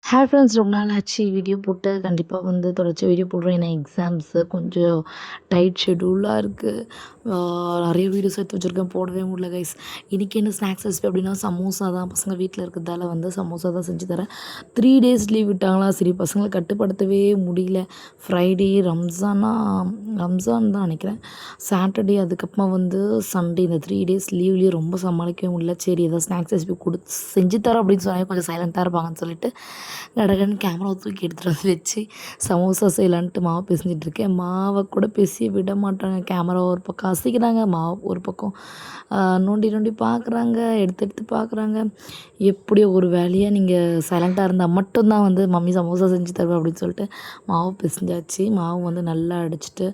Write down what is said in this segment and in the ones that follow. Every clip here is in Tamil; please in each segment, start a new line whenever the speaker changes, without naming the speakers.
ஹாய் ஃப்ரெண்ட்ஸ், ரொம்ப நாள் ஆச்சு வீடியோ போட்டு. கண்டிப்பாக வந்து தொடர்ச்சி வீடியோ போடுறேன். ஏன்னா எக்ஸாம்ஸு கொஞ்சம் டைட் ஷெட்யூலாக இருக்குது. நிறைய வீடியோஸ் எடுத்து வச்சுருக்கேன், போடவே முடியல கைஸ். இன்றைக்கி என்ன ஸ்நாக்ஸ் ரெசிபி அப்படின்னா சமோசா தான். பசங்க வீட்டில் இருக்கிறதால வந்து சமோசா தான் செஞ்சு தரேன். 3 டேஸ் லீவ் விட்டாங்களா, சரி பசங்களை கட்டுப்படுத்தவே முடியல. ஃப்ரைடே ரம்ஜான் தான் நினைக்கிறேன், சாட்டர்டே, அதுக்கப்புறமா வந்து சண்டே, இந்த 3 டேஸ் லீவ்லேயே ரொம்ப சமாளிக்கவே முடியல. சரி ஏதாவது ஸ்நாக்ஸ் ரெசிபி கொடுத்து செஞ்சு தரோம் அப்படின்னு சொன்னாலே கொஞ்சம் சைலண்ட்டாக இருப்பாங்கன்னு சொல்லிட்டு கடகடன்னு கேமரா தூக்கி எடுத்துகிட்டு வந்து வச்சு சமோசா செய்யலான்ட்டு மாவு பிசைஞ்சிட்ருக்கேன். மாவை கூட பிசைய விட மாட்டாங்க. கேமரா ஒரு பக்கம் அசைக்கிறாங்க, மாவு ஒரு பக்கம் நோண்டி நோண்டி பார்க்குறாங்க, எடுத்து பார்க்குறாங்க. எப்படியோ ஒரு வேலையாக நீங்கள் சைலண்ட்டாக இருந்தால் மட்டும்தான் வந்து மம்மி சமோசா செஞ்சு தருவேன் அப்படின்னு சொல்லிட்டு மாவு பிசைஞ்சாச்சு. மாவு வந்து நல்லா அடிச்சுட்டு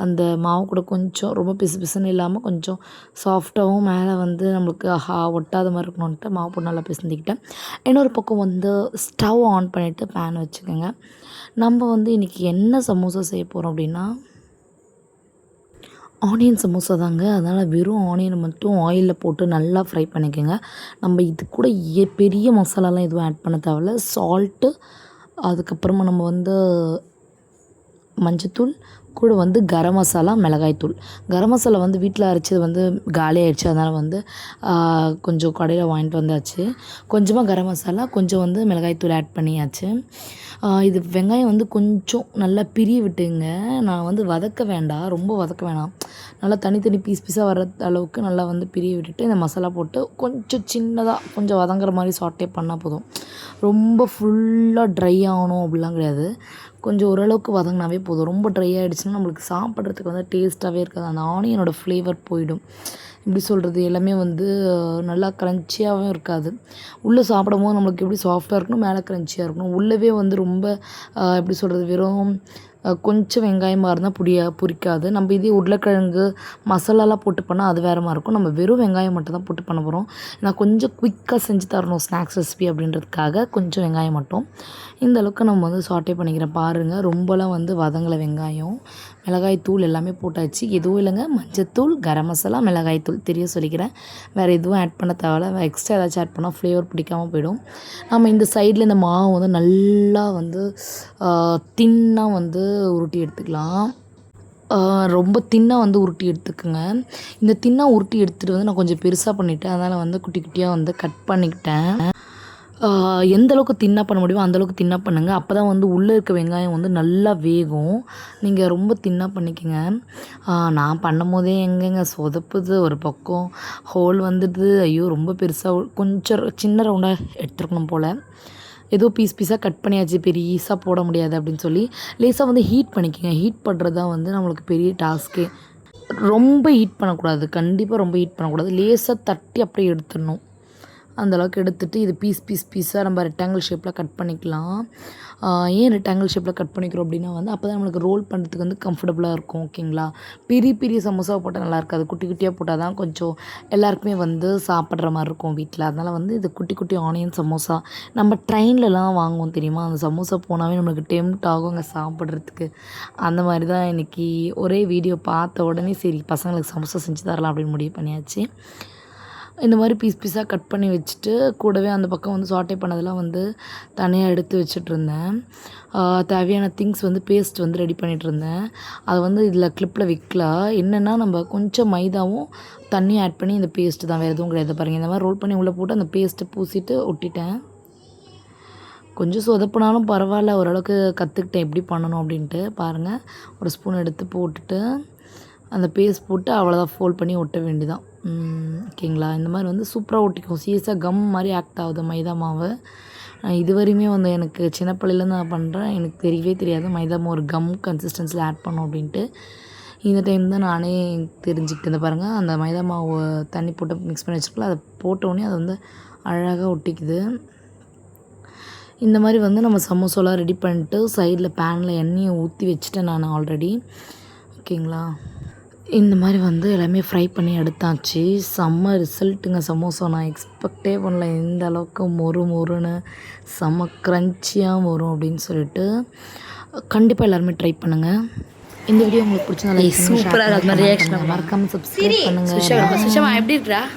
அந்த மாவு கூட கொஞ்சம் ரொம்ப பிசு பிசுன்னு இல்லாமல் கொஞ்சம் சாஃப்டாகவும் மேலே வந்து நம்மளுக்கு ஒட்டாத மாதிரி இருக்கணுன்ட்டு மாவு போட்டு நல்லா பிசைஞ்சிக்கிட்டேன். இன்னொரு பக்கம் வந்து ஸ்டவ் ஆன் பண்ணிவிட்டு பேன் வச்சுக்கோங்க. நம்ம வந்து இன்றைக்கி என்ன சமோசா செய்ய போகிறோம் அப்படின்னா ஆனியன் சமோசா தாங்க. அதனால் வெறும் ஆனியனை மட்டும் ஆயிலில் போட்டு நல்லா ஃப்ரை பண்ணிக்கோங்க. நம்ம இது கூட பெரிய மசாலாலாம் எதுவும் ஆட் பண்ண தேவையில்ல. சால்ட்டு, அதுக்கப்புறமா நம்ம வந்து மஞ்சத்தூள், கூட வந்து கரம் மசாலா, மிளகாய்த்தூள். கரம் மசாலா வந்து வீட்டில் அரைச்சது வந்து காலி ஆகிடுச்சு. அதனால் வந்து கொஞ்சம் கடையில் வாங்கிட்டு வந்தாச்சு. கொஞ்சமாக கரம் மசாலா, கொஞ்சம் வந்து மிளகாய்த்தூள் ஆட் பண்ணியாச்சு. இது வெங்காயம் வந்து கொஞ்சம் நல்லா பிரிய விட்டுங்க. நான் வந்து வதக்க வேண்டாம், ரொம்ப வதக்க வேணாம். நல்லா தனித்தனி பீஸாக வர அளவுக்கு நல்லா வந்து பிரிய விட்டுட்டு இந்த மசாலா போட்டு கொஞ்சம் சின்னதாக கொஞ்சம் வதங்குற மாதிரி சாட்டே பண்ணால் போதும். ரொம்ப ஃபுல்லாக ட்ரை ஆகணும் அப்படிலாம் கிடையாது. கொஞ்சம் ஓரளவுக்கு வதங்கினாவே போதும். ரொம்ப ட்ரை ஆகிடுச்சுன்னா நம்மளுக்கு சாப்பிட்றதுக்கு வந்து டேஸ்ட்டாகவே இருக்காது. அந்த ஆனியனோட ஃப்ளேவர் போயிடும். எப்படி சொல்கிறது, எல்லாமே வந்து நல்லா க்ரன்ச்சியாகவும் இருக்காது. உள்ளே சாப்பிடும்போது நம்மளுக்கு எப்படி சாஃப்டாக இருக்கணும், மேலே க்ரன்ச்சியாக இருக்கணும். உள்ளவே வந்து ரொம்ப எப்படி சொல்கிறது, வெறும் கொஞ்சம் வெங்காயமாக இருந்தால் பிடிக்காது. நம்ம இதே உருளைக்கிழங்கு மசாலாலாம் போட்டு பண்ணால் அது வேறு மாதிரி இருக்கும். நம்ம வெறும் வெங்காயம் மட்டும் தான் போட்டு பண்ண போகிறோம். நான் கொஞ்சம் குயிக்காக செஞ்சு தரணும் ஸ்நாக்ஸ் ரெசிபி அப்படின்றதுக்காக கொஞ்சம் வெங்காயம் மட்டும் இந்த அளவுக்கு நம்ம வந்து சாட்டே பண்ணிக்கிறேன். பாருங்கள், ரொம்பலாம் வந்து வதங்கலை. வெங்காயம், மிளகாய் தூள் எல்லாமே போட்டாச்சு. எதுவும் இல்லைங்க, மஞ்சத்தூள், கரம் மசாலா, மிளகாய் தூள் தெரிய சொல்லிக்கிறேன். வேறு எதுவும் ஆட் பண்ண தேவையில்ல. எக்ஸ்ட்ரா ஏதாச்சும் ஆட் பண்ணால் ஃப்ளேவர் பிடிக்காமல் போயிடும். நம்ம இந்த சைடில் இந்த மாவு வந்து நல்லா வந்து தின்னாக வந்து உருட்டி எடுத்துக்கலாம். ரொம்ப தின்னாக வந்து உருட்டி எடுத்துக்கோங்க. இந்த தின்னாக உருட்டி எடுத்துகிட்டு வந்து நான் கொஞ்சம் பெருசாக பண்ணிவிட்டேன். அதனால் வந்து குட்டி குட்டியாக வந்து கட் பண்ணிக்கிட்டேன். எந்த அளவுக்கு தின்னாக பண்ண முடியுமோ அந்தளவுக்கு தின்னாக பண்ணுங்கள். அப்போ தான் வந்து உள்ளே இருக்க வெங்காயம் வந்து நல்லா வேகும். நீங்கள் ரொம்ப தின்னாக பண்ணிக்கோங்க. நான் பண்ணும்போதே எங்கேங்க சொதப்புது, ஒரு பக்கம் ஹோல் வந்துடுது. ஐயோ, ரொம்ப பெருசாக கொஞ்சம் சின்ன ரவுண்டாக எடுத்துருக்கணும் போல். ஏதோ பீஸாக கட் பண்ணியாச்சு, பெருசாக போட முடியாது அப்படின்னு சொல்லி லேசாக வந்து ஹீட் பண்ணிக்கோங்க. ஹீட் பண்ணுறது தான் வந்து நம்மளுக்கு பெரிய டாஸ்க்கே. ரொம்ப ஹீட் பண்ணக்கூடாது, கண்டிப்பாக ரொம்ப ஹீட் பண்ணக்கூடாது. லேசாக தட்டி அப்படியே எடுத்துடணும். அந்தளவுக்கு எடுத்துகிட்டு இது பீஸாக நம்ம ரெக்டாங்கிள் ஷேப்பில் கட் பண்ணிக்கலாம். ஏன் ரெக்டாங்கிள் ஷேப்பில் கட் பண்ணிக்கிறோம் அப்படின்னா வந்து அப்போ தான் நம்மளுக்கு ரோல் பண்ணுறதுக்கு வந்து கம்ஃபர்டபுளாக இருக்கும். ஓகேங்களா? பெரிய சமோசாவை போட்டால் நல்லா இருக்காது. குட்டி குட்டியாக போட்டால் தான் கொஞ்சம் எல்லாருக்குமே வந்து சாப்பிட்ற மாதிரி இருக்கும் வீட்டில். அதனால் வந்து இது குட்டி ஆனியன் சமோசா நம்ம ட்ரெயின்லலாம் வாங்குவோம் தெரியுமா? அந்த சமோசா போனாவே நம்மளுக்கு டெம்ப்ட் ஆகும் அங்கே சாப்பிட்றதுக்கு. அந்த மாதிரி தான் இன்றைக்கி ஒரே வீடியோ பார்த்த உடனே சரி பசங்களுக்கு சமோசா செஞ்சு தரலாம் அப்படின்னு முடிவு பண்ணியாச்சு. இந்த மாதிரி பீஸாக கட் பண்ணி வச்சுட்டு கூடவே அந்த பக்கம் வந்து சாட்டே பண்ணதெல்லாம் வந்து தனியாக எடுத்து வச்சுட்ருந்தேன். தேவையான திங்ஸ் வந்து பேஸ்ட் வந்து ரெடி பண்ணிகிட்ருந்தேன். அதை வந்து இதில் கிளிப்பில் வைக்கலாம். என்னென்னா நம்ம கொஞ்சம் மைதாவும் தண்ணியும் ஆட் பண்ணி இந்த பேஸ்ட்டு தான், வேறு எதுவும் கிடையாது. பாருங்கள், இந்த மாதிரி ரோல் பண்ணி உள்ளே போட்டு அந்த பேஸ்ட்டை பூசிட்டு ஒட்டிட்டேன். கொஞ்சம் சொதப்புனாலும் பரவாயில்ல, ஓரளவுக்கு கற்றுக்கிட்டேன் எப்படி பண்ணணும் அப்படின்ட்டு. பாருங்கள், ஒரு ஸ்பூன் எடுத்து போட்டுட்டு அந்த பேஸ்ட் போட்டு அவ்வளோதான், ஃபோல்ட் பண்ணி ஒட்ட வேண்டியதான். ஓகேங்களா? இந்த மாதிரி வந்து சூப்பராக ஒட்டிக்கும். சீரியஸாக கம் மாதிரி ஆக்ட் ஆகுது மைதா மாவு. இதுவரையுமே வந்து எனக்கு சின்ன பிள்ளையிலேருந்து நான் பண்ணுறேன். எனக்கு தெரியவே தெரியாது மைதா மாவு ஒரு கம் கன்சிஸ்டன்சியில் ஆட் பண்ணோம் அப்படின்ட்டு. இந்த டைம் தான் நானே தெரிஞ்சுக்கிட்டேன். பாருங்கள், அந்த மைதா மாவு தண்ணி போட்டு மிக்ஸ் பண்ணி வச்சுருக்கல, அதை போட்டோடனே அது வந்து அழகாக ஒட்டிக்குது. இந்த மாதிரி வந்து நம்ம சமோசாலாம் ரெடி பண்ணிட்டு சைடில் பேனில் எண்ணெயை ஊற்றி வச்சுட்டேன் நான் ஆல்ரெடி. ஓகேங்களா? இந்த மாதிரி வந்து எல்லாமே ஃப்ரை பண்ணி எடுத்தாச்சு. செம்ம ரிசல்ட்டுங்க சமோசா. நான் எக்ஸ்பெக்டே பண்ணல இந்த அளவுக்கு மொறுன்னு செம்ம க்ரன்ச்சியாக வரும் அப்படின்னு சொல்லிட்டு. கண்டிப்பாக எல்லாருமே ட்ரை பண்ணுங்கள். இந்த வீடியோ உங்களுக்கு பிடிச்சா
சூப்பராக அது மாதிரி ரியாக்ஷன்
மறக்காமல் சப்ஸ்கிரைப் பண்ணுங்கள்.
எப்படி இருக்கா?